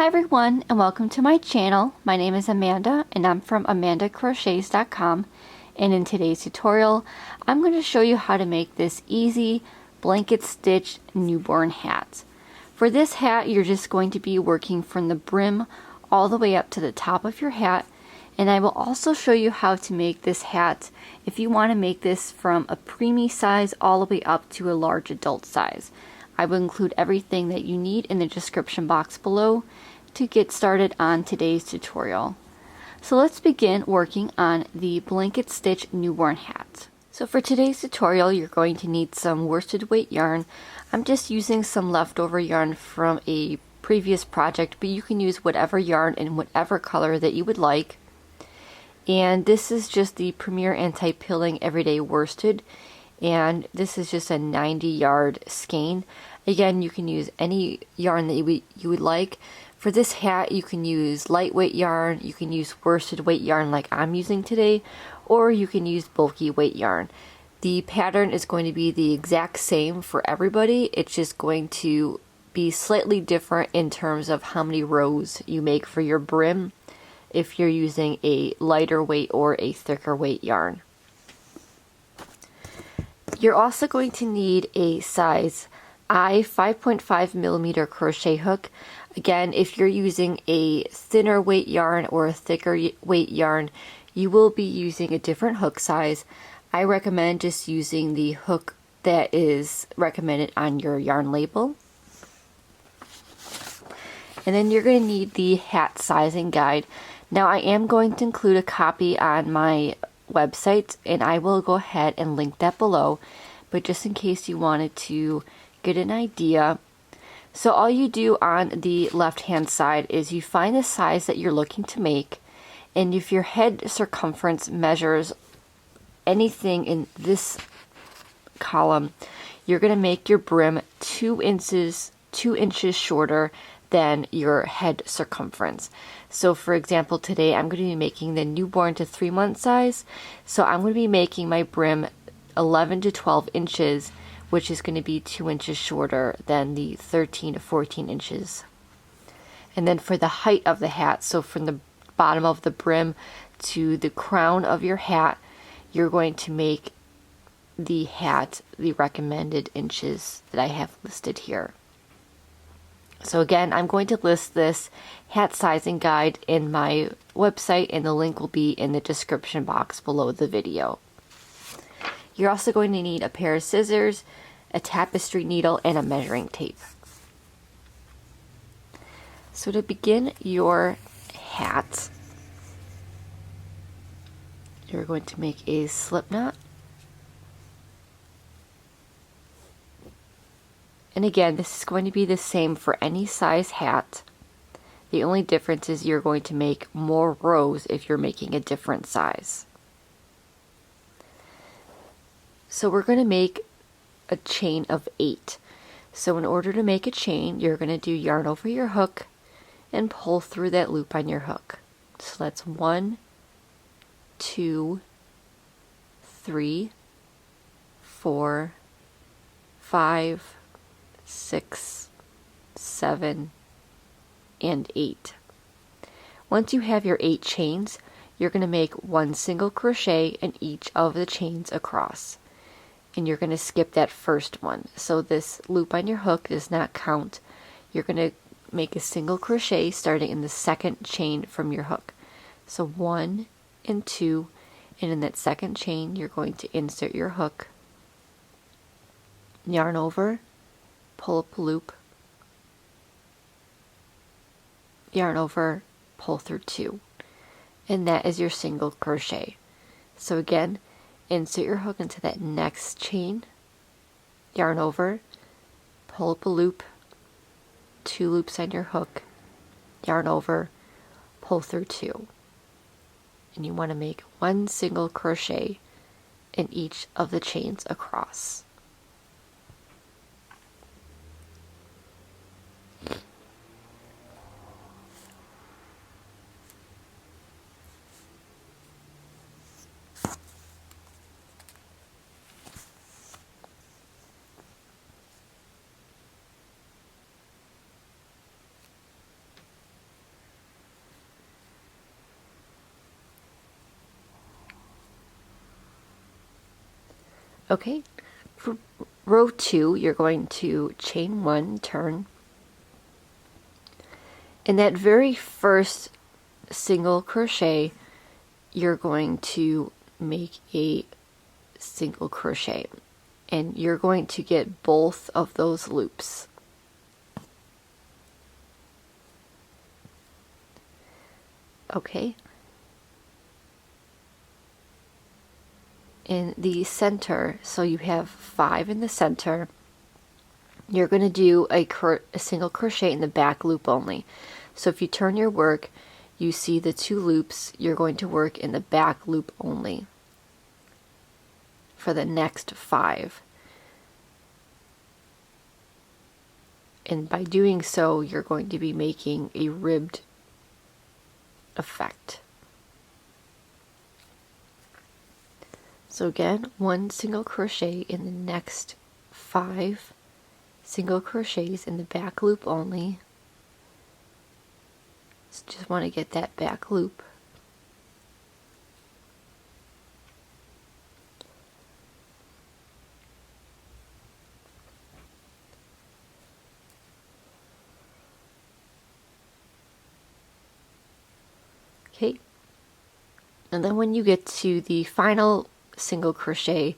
Hi everyone, and welcome to my channel. My name is Amanda and I'm from amandacrochets.com, and in today's tutorial I'm going to show you how to make this easy blanket stitch newborn hat. For this hat you're just going to be working from the brim all the way up to the top of your hat, and I will also show you how to make this hat if you want to make this from a preemie size all the way up to a large adult size. I will include everything that you need in the description box below to get started on today's tutorial. So let's begin working on the blanket stitch newborn hat. So for today's tutorial you're going to need some worsted weight yarn. I'm just using some leftover yarn from a previous project, but you can use whatever yarn in whatever color that you would like. And this is just the Premier Anti-Pilling Everyday Worsted, and this is just a 90-yard skein. Again, you can use any yarn that you would like. For this hat, you can use lightweight yarn, you can use worsted weight yarn like I'm using today, or you can use bulky weight yarn. The pattern is going to be the exact same for everybody. It's just going to be slightly different in terms of how many rows you make for your brim if you're using a lighter weight or a thicker weight yarn. You're also going to need a size I 5.5mm crochet hook. Again, if you're using a thinner weight yarn or a thicker weight yarn, you will be using a different hook size. I recommend just using the hook that is recommended on your yarn label. And then you're going to need the hat sizing guide. Now I am going to include a copy on my website, and I will go ahead and link that below, but just in case you wanted to get an idea. So all you do on the left hand side is you find the size that you're looking to make, and if your head circumference measures anything in this column, you're going to make your brim 2 inches shorter than your head circumference. So for example, today I'm going to be making the newborn to 3 month size, so I'm going to be making my brim 11 to 12 inches, which is going to be 2 inches shorter than the 13 to 14 inches. And then for the height of the hat, so from the bottom of the brim to the crown of your hat, you're going to make the hat the recommended inches that I have listed here. So again, I'm going to list this hat sizing guide in my website, and the link will be in the description box below the video. You're also going to need a pair of scissors, a tapestry needle, and a measuring tape. So to begin your hat, you're going to make a slip knot. And again, this is going to be the same for any size hat. The only difference is you're going to make more rows if you're making a different size. So we're going to make a chain of 8. So in order to make a chain, you're going to do yarn over your hook and pull through that loop on your hook. So that's 1, 2, 3, 4, 5, 6, 7, and 8. Once you have your 8 chains, you're going to make 1 single crochet in each of the chains across. And you're going to skip that first one. So this loop on your hook does not count. You're going to make a single crochet starting in the second chain from your hook. So 1 and 2, and in that second chain you're going to insert your hook, yarn over, pull up a loop, yarn over, pull through 2, and that is your single crochet. So again, insert your hook into that next chain, yarn over, pull up a loop, 2 loops on your hook, yarn over, pull through 2, and you want to make 1 single crochet in each of the chains across. Okay, for row 2, you're going to chain 1, turn. In that very first single crochet, you're going to make a single crochet, and you're going to get both of those loops. Okay. In the center, so you have 5 in the center, you're going to do a single crochet in the back loop only. So if you turn your work, you see the 2 loops, you're going to work in the back loop only for the next 5. And by doing so, you're going to be making a ribbed effect. So again, 1 single crochet in the next 5 single crochets in the back loop only. So just want to get that back loop. Okay. And then when you get to the final single crochet,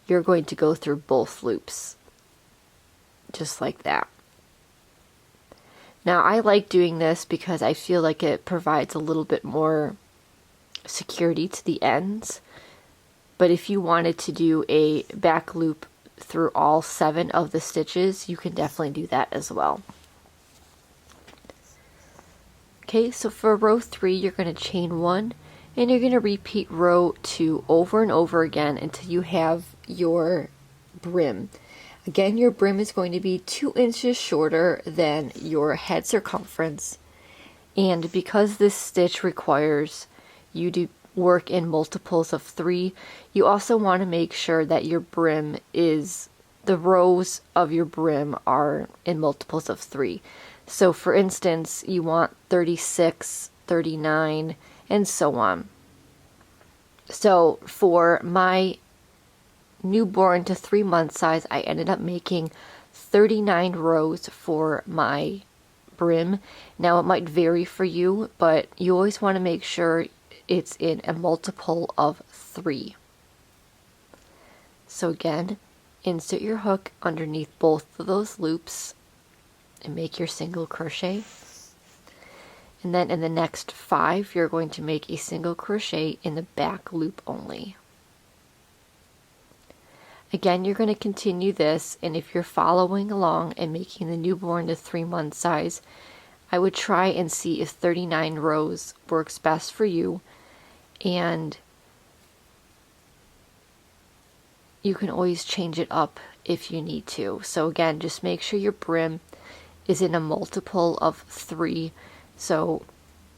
you're going to go through both loops, just like that. Now I like doing this because I feel like it provides a little bit more security to the ends, but if you wanted to do a back loop through all 7 of the stitches, you can definitely do that as well. Okay, so for row 3, you're going to chain 1, and you're going to repeat row 2 over and over again until you have your brim. Again, your brim is going to be 2 inches shorter than your head circumference, and because this stitch requires you to work in multiples of 3, you also want to make sure that your brim is, the rows of your brim are in multiples of 3. So for instance, you want 36, 39, and so on. So for my newborn to 3-month size, I ended up making 39 rows for my brim. Now it might vary for you, but you always want to make sure it's in a multiple of 3. So again, insert your hook underneath both of those loops and make your single crochet. And then in the next 5, you're going to make a single crochet in the back loop only. Again, you're going to continue this, and if you're following along and making the newborn to 3-month size, I would try and see if 39 rows works best for you, and you can always change it up if you need to. So again, just make sure your brim is in a multiple of 3. So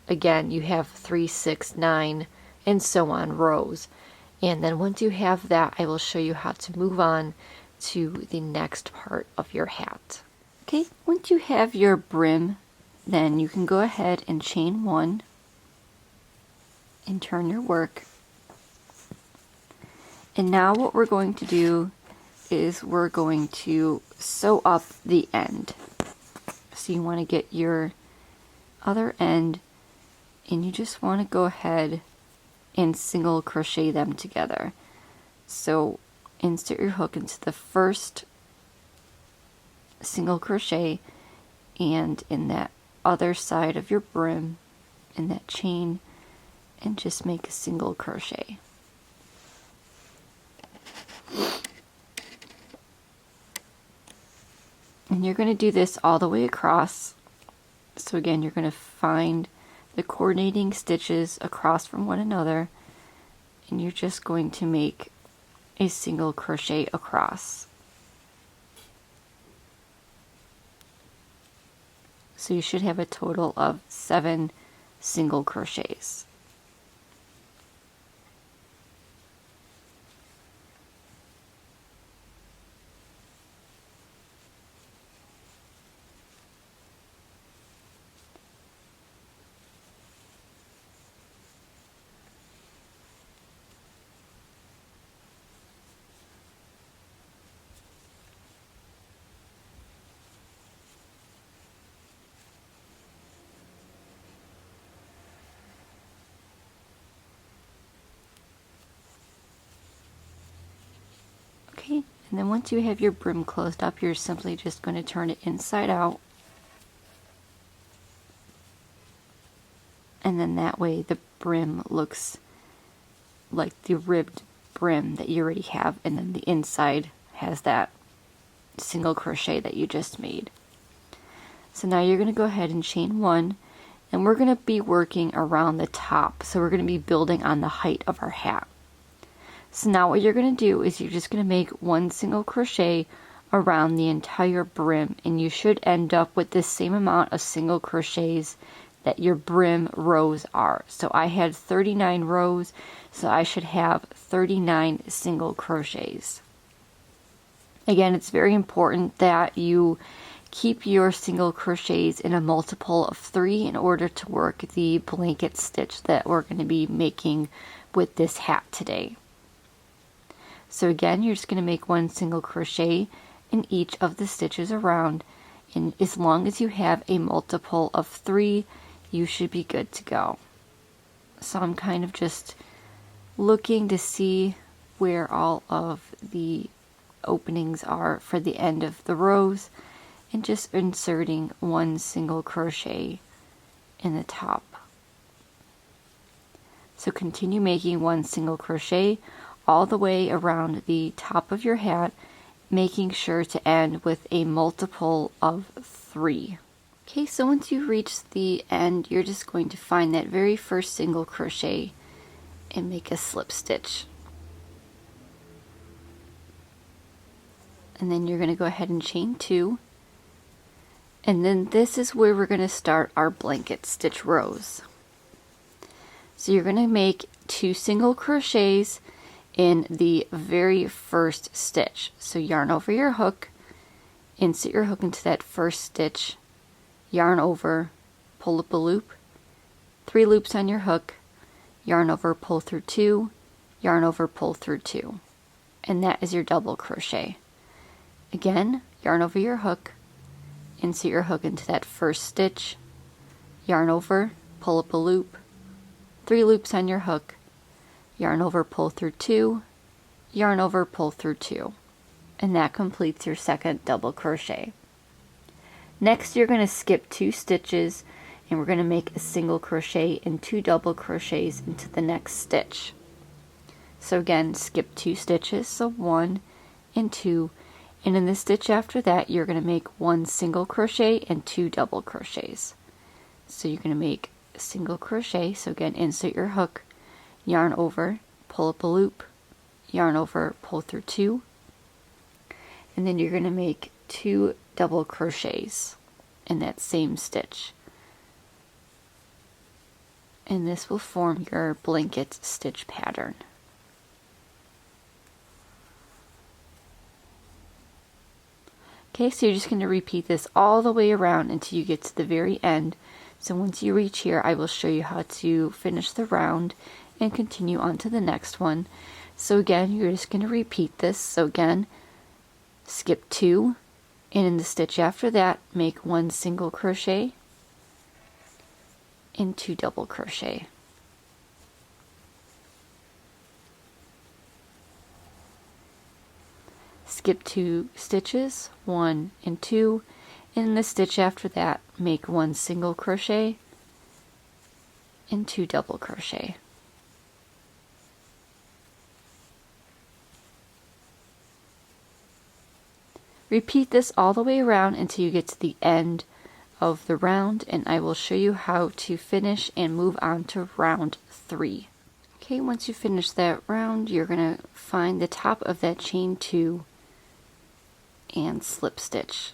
again, you have 3, 6, 9, and so on rows. And then once you have that, I will show you how to move on to the next part of your hat. Okay, once you have your brim, then you can go ahead and chain 1 and turn your work. And now what we're going to do is we're going to sew up the end. So you want to get your other end, and you just want to go ahead and single crochet them together. So insert your hook into the first single crochet, and in that other side of your brim, in that chain, and just make a single crochet. And you're going to do this all the way across. So again, you're going to find the coordinating stitches across from one another, and you're just going to make a single crochet across. So you should have a total of 7 single crochets. And then once you have your brim closed up, you're simply just going to turn it inside out. And then that way the brim looks like the ribbed brim that you already have, and then the inside has that single crochet that you just made. So now you're going to go ahead and chain 1, and we're going to be working around the top. So we're going to be building on the height of our hat. So now what you're going to do is you're just going to make 1 single crochet around the entire brim, and you should end up with the same amount of single crochets that your brim rows are. So I had 39 rows, so I should have 39 single crochets. Again, it's very important that you keep your single crochets in a multiple of 3 in order to work the blanket stitch that we're going to be making with this hat today. So again, you're just going to make 1 single crochet in each of the stitches around, and as long as you have a multiple of 3, you should be good to go. So I'm kind of just looking to see where all of the openings are for the end of the rows, and just inserting 1 single crochet in the top. So continue making 1 single crochet all the way around the top of your hat, making sure to end with a multiple of 3. Okay, so once you reach the end, you're just going to find that very first single crochet and make a slip stitch. And then you're going to go ahead and chain 2. And then this is where we're going to start our blanket stitch rows. So you're going to make 2 single crochets in the very first stitch. So yarn over your hook, insert your hook into that first stitch, yarn over, pull up a loop, 3 loops on your hook, yarn over, pull through 2, yarn over, pull through 2. And that is your double crochet. Again, yarn over your hook, insert your hook into that first stitch, yarn over, pull up a loop, 3 loops on your hook, yarn over, pull through 2, yarn over, pull through 2. And that completes your second double crochet. Next, you're going to skip 2 stitches, and we're going to make a single crochet and 2 double crochets into the next stitch. So again, skip 2 stitches, so 1 and 2, and in the stitch after that you're going to make 1 single crochet and 2 double crochets. So you're going to make a single crochet, so again, insert your hook, yarn over, pull up a loop, yarn over, pull through 2, and then you're going to make 2 double crochets in that same stitch. And this will form your blanket stitch pattern. Okay, so you're just going to repeat this all the way around until you get to the very end. So once you reach here, I will show you how to finish the round and continue on to the next one. So again, you're just going to repeat this. So again, skip 2, and in the stitch after that, make 1 single crochet and 2 double crochet. Skip 2 stitches, 1 and 2, and in the stitch after that, make 1 single crochet and 2 double crochet. Repeat this all the way around until you get to the end of the round, and I will show you how to finish and move on to round 3. Okay, once you finish that round, you're going to find the top of that chain 2 and slip stitch.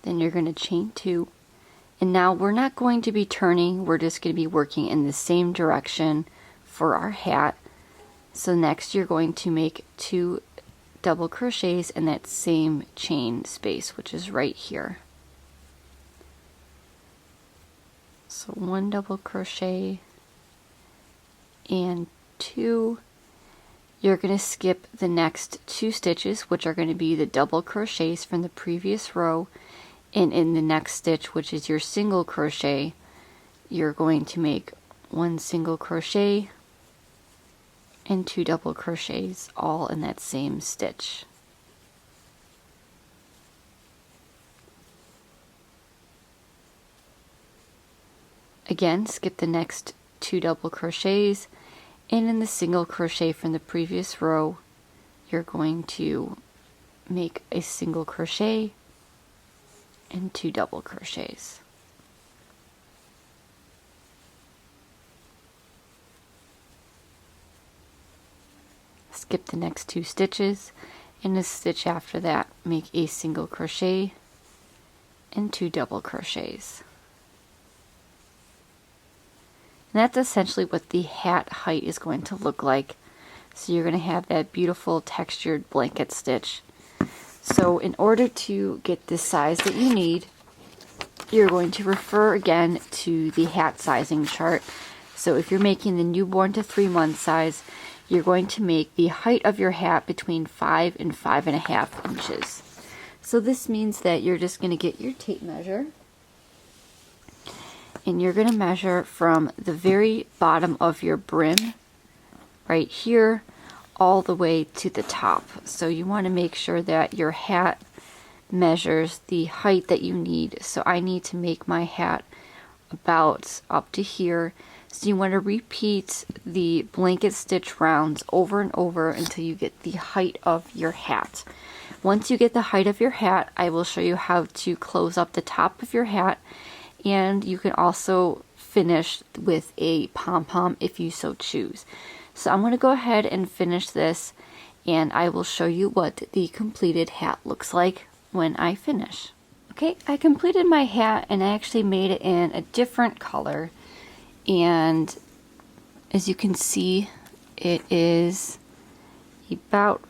Then you're going to chain 2, and now we're not going to be turning, we're just going to be working in the same direction for our hat. So next you're going to make 2 double crochets in that same chain space, which is right here. So 1 double crochet and 2. You're going to skip the next 2 stitches, which are going to be the double crochets from the previous row, and in the next stitch, which is your single crochet, you're going to make 1 single crochet and 2 double crochets all in that same stitch. Again, skip the next 2 double crochets, and in the single crochet from the previous row you're going to make a single crochet and 2 double crochets. Skip the next 2 stitches, and the stitch after that make a single crochet and 2 double crochets. And that's essentially what the hat height is going to look like. So you're going to have that beautiful textured blanket stitch. So in order to get the size that you need, you're going to refer again to the hat sizing chart. So if you're making the newborn to 3 month size, you're going to make the height of your hat between 5 and 5.5 inches. So this means that you're just going to get your tape measure, and you're going to measure from the very bottom of your brim right here all the way to the top. So you want to make sure that your hat measures the height that you need. So I need to make my hat about up to here. So you want to repeat the blanket stitch rounds over and over until you get the height of your hat. Once you get the height of your hat, I will show you how to close up the top of your hat, and you can also finish with a pom-pom if you so choose. So I'm going to go ahead and finish this, and I will show you what the completed hat looks like when I finish. Okay, I completed my hat, and I actually made it in a different color. And as you can see, it is about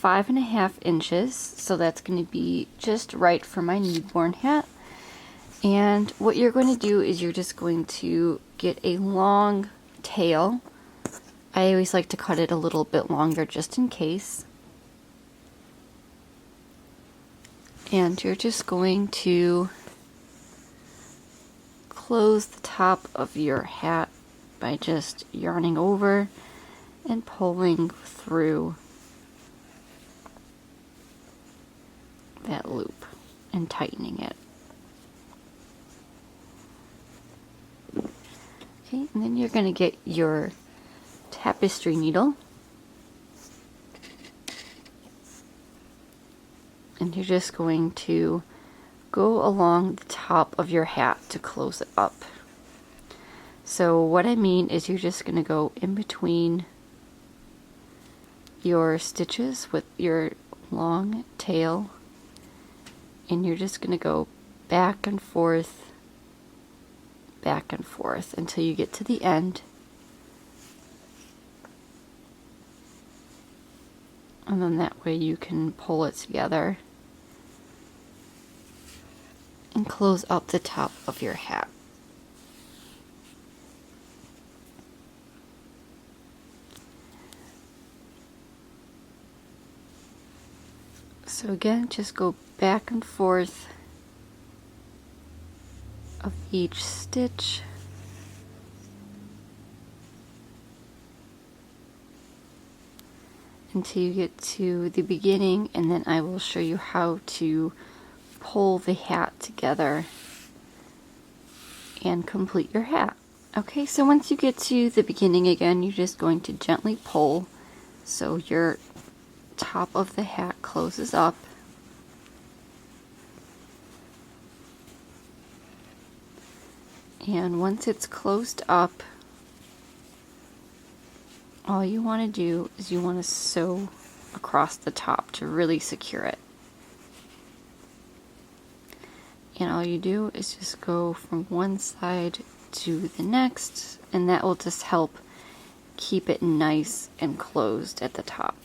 5.5 inches, so that's going to be just right for my newborn hat. And what you're going to do is you're just going to get a long tail. I always like to cut it a little bit longer just in case. And you're just going to close the top of your hat by just yarning over and pulling through that loop and tightening it. Okay, and then you're going to get your tapestry needle, and you're just going to go along the top of your hat to close it up. So what I mean is you're just going to go in between your stitches with your long tail, and you're just going to go back and forth until you get to the end. And then that way you can pull it together and close up the top of your hat. So again, just go back and forth of each stitch. Until you get to the beginning, and then I will show you how to pull the hat together and complete your hat. Okay, so once you get to the beginning again, you're just going to gently pull so your top of the hat closes up. And once it's closed up, all you want to do is you want to sew across the top to really secure it. And all you do is just go from one side to the next, and that will just help keep it nice and closed at the top.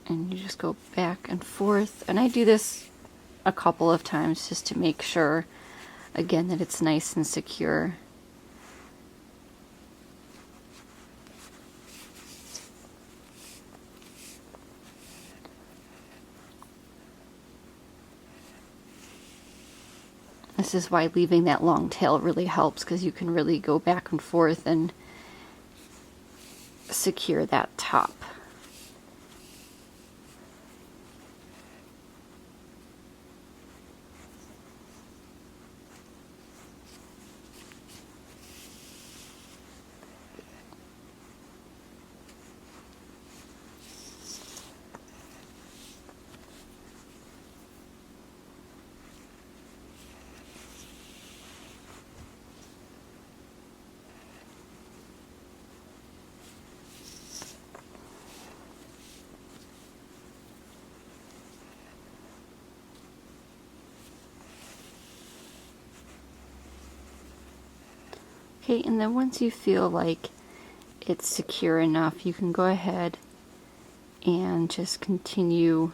And you just go back and forth, and I do this a couple of times just to make sure again that it's nice and secure. This is why leaving that long tail really helps, because you can really go back and forth and secure that top. Okay, and then once you feel like it's secure enough, you can go ahead and just continue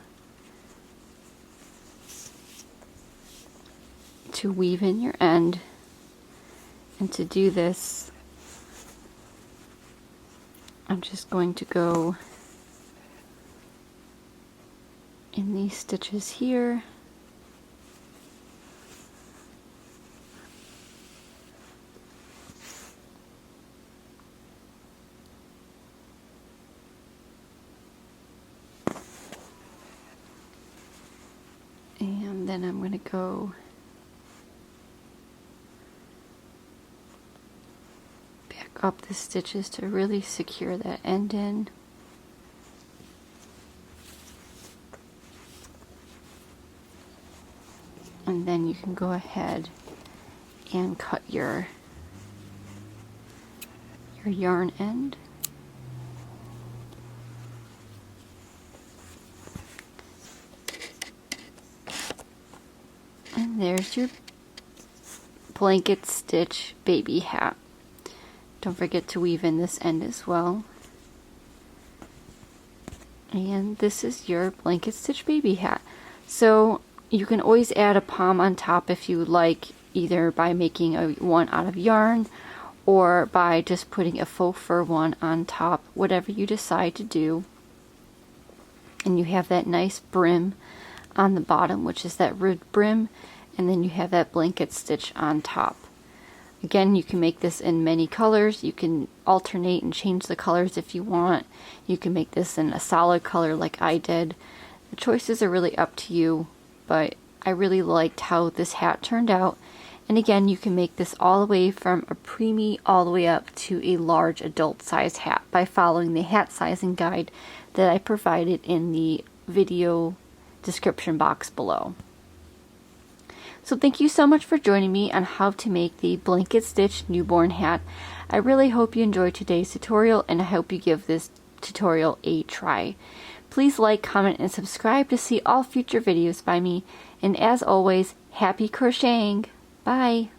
to weave in your end. And to do this, I'm just going to go in these stitches here. And then I'm going to go back up the stitches to really secure that end in. And then you can go ahead and cut your yarn end. And there's your blanket stitch baby hat. Don't forget to weave in this end as well. And this is your blanket stitch baby hat. So you can always add a pom on top if you like, either by making one out of yarn or by just putting a faux fur one on top, whatever you decide to do. And you have that nice brim on the bottom, which is that ribbed brim, and then you have that blanket stitch on top. Again, you can make this in many colors. You can alternate and change the colors if you want. You can make this in a solid color like I did. The choices are really up to you, but I really liked how this hat turned out. And again, you can make this all the way from a preemie all the way up to a large adult size hat by following the hat sizing guide that I provided in the video description box below. So thank you so much for joining me on how to make the blanket stitch newborn hat. I really hope you enjoyed today's tutorial, and I hope you give this tutorial a try. Please like, comment, and subscribe to see all future videos by me. And as always, happy crocheting! Bye!